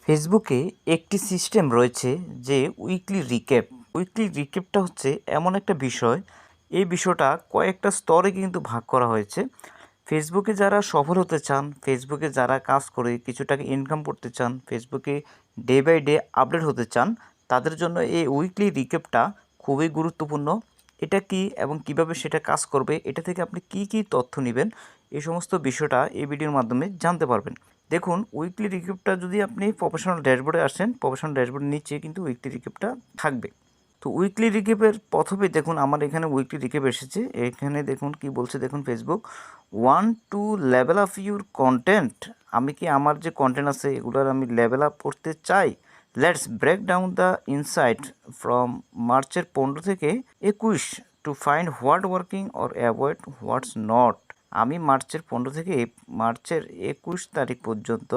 ফেসবুকে একটি সিস্টেম রয়েছে যে উইকলি রিক্যাপ। উইকলি রিক্যাপটা হচ্ছে এমন একটা বিষয়, এই বিষয়টা কয়েকটা স্তরে কিন্তু ভাগ করা হয়েছে। ফেসবুকে যারা সফল হতে চান, ফেসবুকে যারা কাজ করে কিছু টাকা ইনকাম করতে চান, ফেসবুকে ডে বাই ডে আপডেট হতে চান, তাদের জন্য এই উইকলি রিক্যাপটা খুবই গুরুত্বপূর্ণ। এটা কি এবং কিভাবে সেটা কাজ করবে, এটা থেকে আপনি কি কি তথ্য নেবেন, এই সমস্ত বিষয়টা এই ভিডিওর মাধ্যমে জানতে পারবেন। দেখুন, উইকলি রিক্যাপটা যদি আপনি প্রফেশনাল ড্যাশবোর্ডে আসেন, প্রফেশনাল ড্যাশবোর্ডের নিচে কিন্তু উইকলি রিক্যাপটা থাকবে। তো উইকলি রিক্যাপের প্রথমে দেখুন আমার এখানে উইকলি রিক্যাপ এসেছে। এখানে দেখুন কি বলছে, দেখুন Facebook one two level up your content. আমি কি আমার যে কন্টেন্ট আছে এগুলোর আমি লেভেল আপ করতে চাই। Let's break down the insight from মার্চের 15 থেকে 21 to find what working or avoid what's not. আমি মার্চের 15 থেকে মার্চের 21 তারিখ পর্যন্ত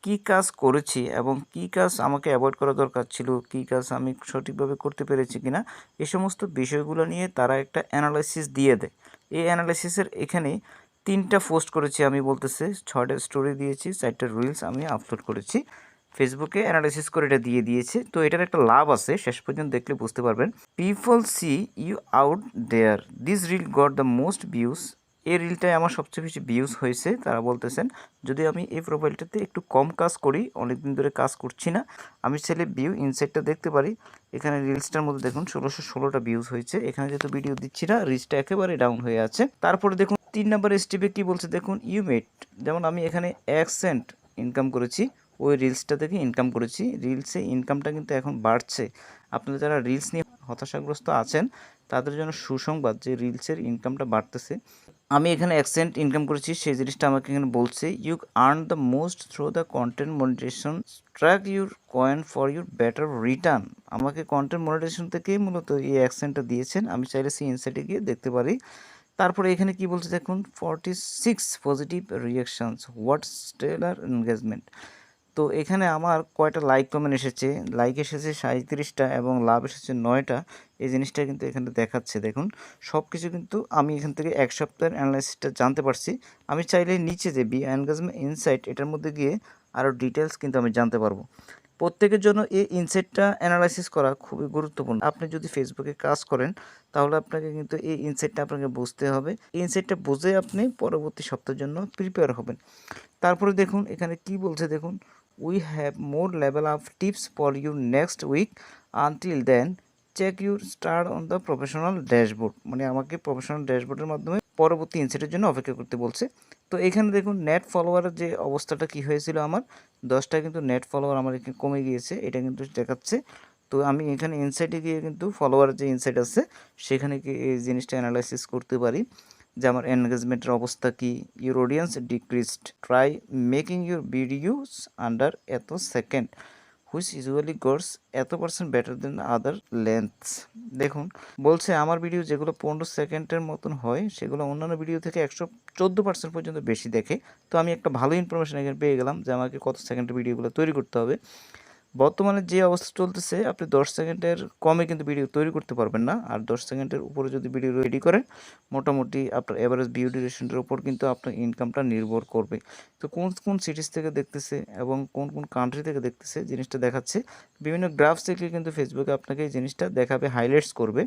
কী কাজ করেছি এবং কী কাজ আমাকে অ্যাভয়েড করা দরকার ছিল, কী কাজ আমি সঠিকভাবে করতে পেরেছি কিনা, এই সমস্ত বিষয়গুলো নিয়ে তারা একটা অ্যানালাইসিস দিয়ে দেয়। এই অ্যানালাইসিসের এখানে 3টা পোস্ট করেছি আমি, বলতেছে 6টা স্টোরি দিয়েছি, 4টা রিলস আমি আপলোড করেছি। ফেসবুকে অ্যানালাইসিস করে এটা দিয়ে দিয়েছে। তো এটার একটা লাভ আছে, শেষ পর্যন্ত দেখলে বুঝতে পারবেন। People see you out there, this reel got the most views. এই রিলটায় আমার সবচেয়ে বেশি ভিউজ হয়েছে। তারা বলতেছেন যদি আমি এই প্রোফাইলটাতে একটু কম কাজ করি, অনেকদিন ধরে কাজ করছি না, আমি ছেলে ভিউ ইনসাইটটা দেখতে পারি। এখানে রিলসটার মধ্যে দেখুন 1616টা ভিউজ হয়েছে। এখানে যেহেতু ভিডিও দিচ্ছি না, রিচটা একেবারে ডাউন হয়ে আছে। তারপরে দেখুন 3 নম্বর স্টেপে কী বলছে, দেখুন ইউ মেড, যেমন আমি এখানে 1 সেন্ট ইনকাম করেছি, ওই রিলসটা থেকে ইনকাম করেছি। রিলসে ইনকামটা কিন্তু এখন বাড়ছে। আপনারা যারা রিলস নিয়ে হতাশাগ্রস্ত আছেন তাদের জন্য সুসংবাদ যে রিলসের ইনকামটা বাড়তেছে। আমি এখানে 1 সেন্ট ইনকাম করেছি, সেই জিনিসটা আমাকে এখানে বলছে। You earn the most through the content monetization, track your coin for your better return. আমাকে কন্টেন্ট মনিটাইজেশন থেকেই মূলত এই 1 সেন্টটা দিয়েছেন। আমি চাইলে সেই ইনসাইটে গিয়ে দেখতে পারি। তারপরে এখানে কি বলছে দেখুন, 46 positive reactions, what stellar engagement. তো এখানে আমার কয়টা লাইক কমেন্ট এসেছে, লাইক এসেছে 37টা এবং লাভ এসেছে 9টা। এই জিনিসটা কিন্তু এখানে দেখাচ্ছে। দেখুন সব কিছু কিন্তু আমি এখান থেকে 1 সপ্তাহের অ্যানালাইসিসটা জানতে পারছি। আমি চাইলে নিচে যে বি এনগেজমেন্ট ইনসাইট, এটার মধ্যে গিয়ে আরও ডিটেলস কিন্তু আমি জানতে পারবো। প্রত্যেকের জন্য এই ইনসাইটটা অ্যানালাইসিস করা খুবই গুরুত্বপূর্ণ। আপনি যদি ফেসবুকে কাজ করেন তাহলে আপনাকে কিন্তু এই ইনসাইটটা আপনাকে বুঝতে হবে। এই ইনসাইটটা বুঝে আপনি পরবর্তী সপ্তাহের জন্য প্রিপেয়ার হবেন। তারপরে দেখুন এখানে কি বলছে, দেখুন we have more level up tips for you next week, until then check your star on the professional dashboard. মানে আমাকে প্রফেশনাল ড্যাশবোর্ডের মাধ্যমে পরবর্তী ইনসাইটের জন্য অপেক্ষা করতে বলছে। তো এখানে দেখুন নেট ফলোয়ারের যে অবস্থাটা কি হয়েছিল, আমার 10টা কিন্তু নেট ফলোয়ার আমার এখানে কমে গিয়েছে, এটা কিন্তু দেখাচ্ছে। তো আমি এখানে ইনসাইটে গিয়ে কিন্তু ফলোয়ারের যে ইনসাইট আছে সেখানে গিয়ে এই জিনিসটা অ্যানালাইসিস করতে পারি যে আমার এনগেজমেন্টের অবস্থা কি। Your audience decreased, try making your videos under এত সেকেন্ড, হুইচ ইউজুয়ালি গোস এত পার্সেন্ট বেটার দেন আদার লেন্থস। দেখুন বলছে আমার ভিডিও যেগুলো 15 সেকেন্ডের মতন হয় সেগুলো অন্যান্য ভিডিও থেকে 114% পর্যন্ত বেশি দেখে। তো আমি একটা ভালো ইনফরমেশন এখানে পেয়ে গেলাম যে আমাকে কত সেকেন্ডের ভিডিওগুলো তৈরি করতে হবে। বর্তমানে যে অবস্থা চলতেছে, আপনি 10 সেকেন্ডের কমে কিন্তু ভিডিও তৈরি করতে পারবেন না। আর 10 সেকেন্ডের উপরে যদি ভিডিও রেডি করেন, মোটামুটি আপনার এভারেজ ভিউ ডিউরেশনের উপর কিন্তু আপনার ইনকামটা নির্ভর করবে। তো কোন কোন সিটিজ থেকে দেখতেছে এবং কোন কোন কান্ট্রি থেকে দেখতেছে জিনিসটা দেখাচ্ছে। বিভিন্ন গ্রাফস থেকে কিন্তু ফেসবুকে আপনাকে এই জিনিসটা দেখাবে, হাইলাইটস করবে।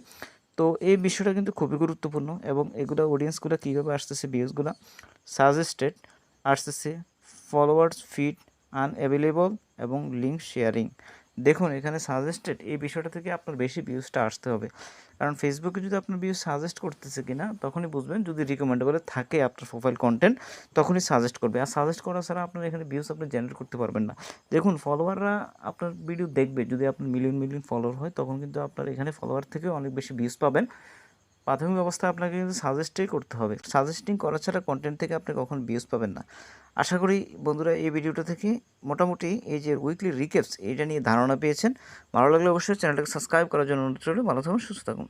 তো এই বিষয়টা কিন্তু খুবই গুরুত্বপূর্ণ। এবং এগুলো অডিয়েন্সগুলো কীভাবে আসতেছে, ভিউজগুলো সাজেস্টেড আসতেছে, ফলোয়ার্স ফিড আনঅ্যাভেলেবল এবং লিঙ্ক শেয়ারিং। দেখুন এখানে সাজেস্টেড, এই বিষয়টা থেকে আপনার বেশি ভিউজটা আসতে হবে। কারণ ফেসবুকে যদি আপনার ভিউজ সাজেস্ট করতেছে কিনা তখনই বুঝবেন। যদি রিকমেন্ডেবল থাকে আপনার প্রোফাইল কন্টেন্ট তখনই সাজেস্ট করবে। আর সাজেস্ট করা ছাড়া আপনার এখানে ভিউজ আপনি জেনারেট করতে পারবেন না। দেখুন ফলোয়াররা আপনার ভিডিও দেখবে, যদি আপনার মিলিয়ন মিলিয়ন ফলোয়ার হয় তখন কিন্তু আপনার এখানে ফলোয়ার থেকে অনেক বেশি ভিউজ পাবেন। প্রাথমিক অবস্থায় আপনাকে কিন্তু সাজেস্টই করতে হবে। সাজেস্টিং করা ছাড়া কন্টেন্ট থেকে আপনি কখনো ভিউজ পাবেন না। আশা করি বন্ধুরা এই ভিডিওটা থেকে মোটামুটি এই যে উইকলি রিক্যাপস এইটা নিয়ে ধারণা পেয়েছেন। ভালো লাগলে অবশ্যই চ্যানেলটাকে সাবস্ক্রাইব করার জন্য অনুরোধ রইল। ভালো থাকুন, সুস্থ থাকুন।